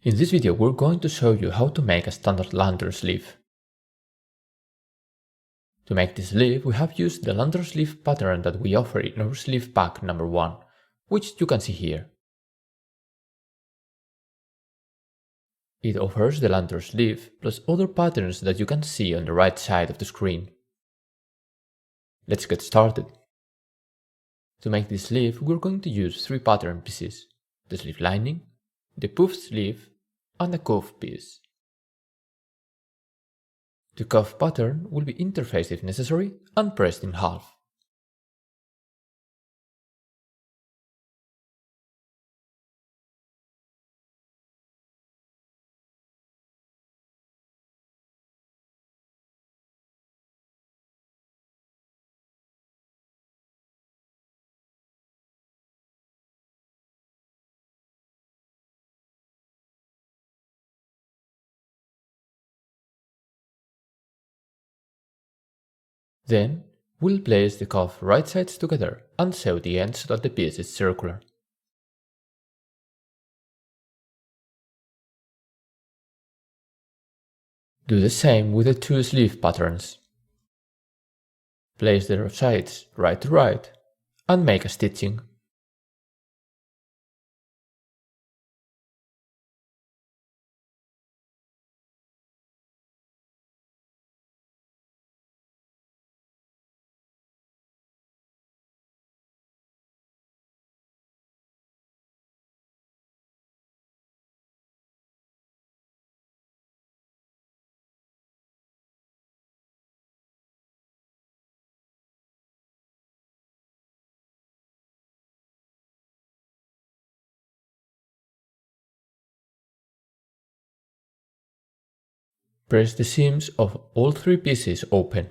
In this video we're going to show you how to make a standard lander sleeve. To make this sleeve we have used the lander sleeve pattern that we offer in our sleeve pack number 1, which you can see here. It offers the lander sleeve plus other patterns that you can see on the right side of the screen. Let's get started. To make this sleeve we're going to use 3 pattern pieces: the sleeve lining, the puff sleeve, and the cuff piece. The cuff pattern will be interfaced if necessary and pressed in half. Then, we'll place the cuff right sides together and sew the ends so that the piece is circular. Do the same with the 2 sleeve patterns. Place the sides right to right and make a stitching. Press the seams of all 3 pieces open.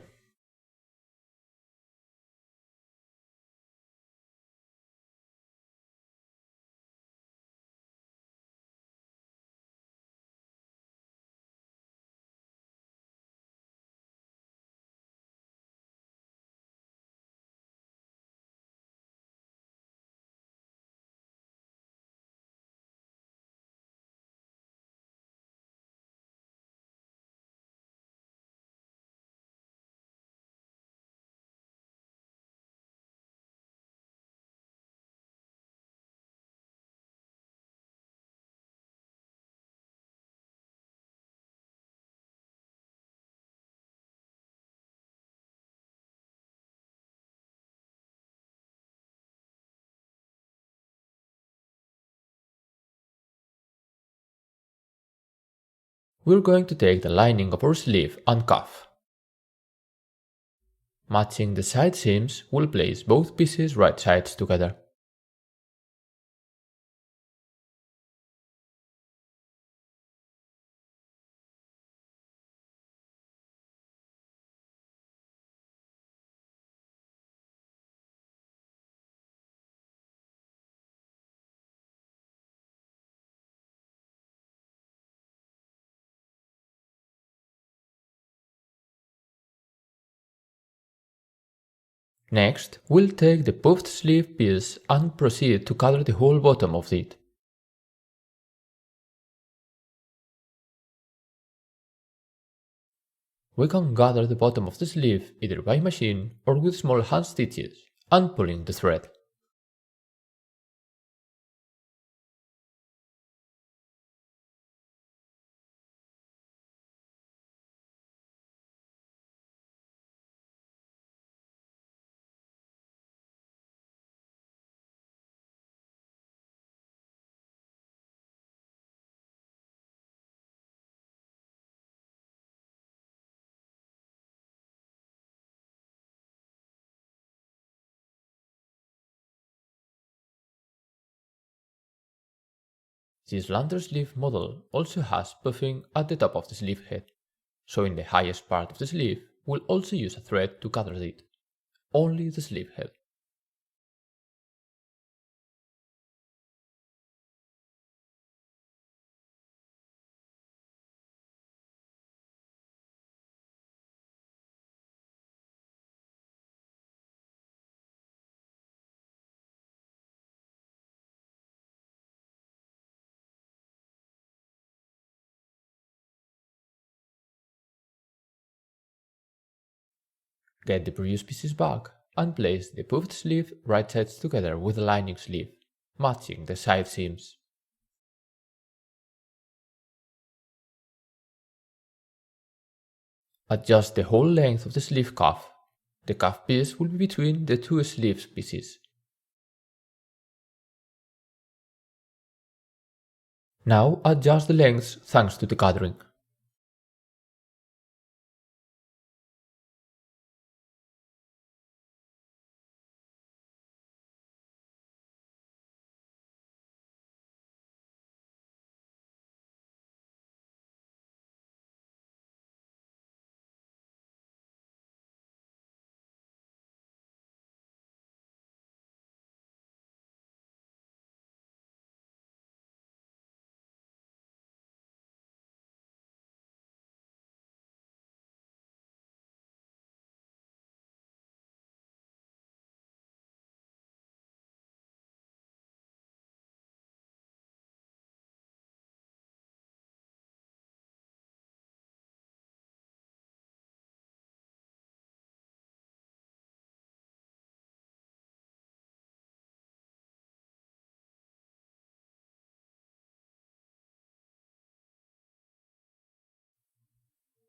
We're going to take the lining of our sleeve and cuff. Matching the side seams, we'll place both pieces right sides together. Next, we'll take the puffed sleeve piece and proceed to gather the whole bottom of it. We can gather the bottom of the sleeve either by machine or with small hand stitches and pulling the thread. This lander sleeve model also has puffing at the top of the sleeve head, so in the highest part of the sleeve we'll also use a thread to gather it, only the sleeve head. Get the previous pieces back and place the puffed sleeve right sides together with the lining sleeve, matching the side seams. Adjust the whole length of the sleeve cuff. The cuff piece will be between the two sleeve pieces. Now adjust the lengths thanks to the gathering.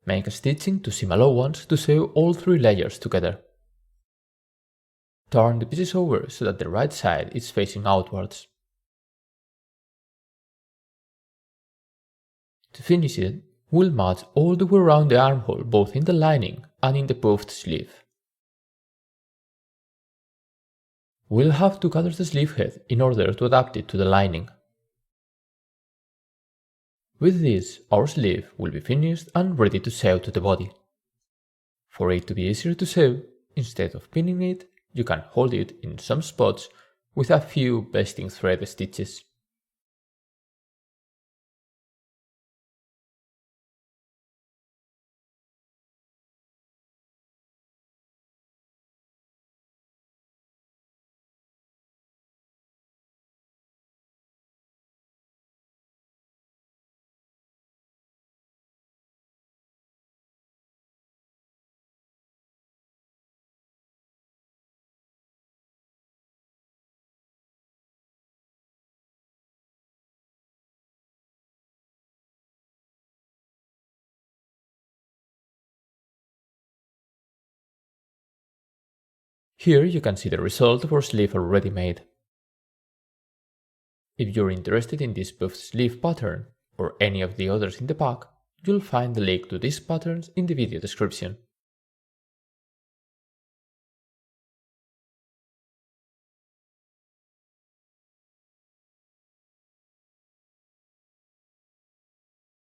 Make a stitching to seam allowance to sew all 3 layers together. Turn the pieces over so that the right side is facing outwards. To finish it, we'll match all the way around the armhole both in the lining and in the puffed sleeve. We'll have to gather the sleeve head in order to adapt it to the lining. With this, our sleeve will be finished and ready to sew to the body. For it to be easier to sew, instead of pinning it, you can hold it in some spots with a few basting thread stitches. Here you can see the result of our sleeve already made. If you're interested in this puffed sleeve pattern, or any of the others in the pack, you'll find the link to these patterns in the video description.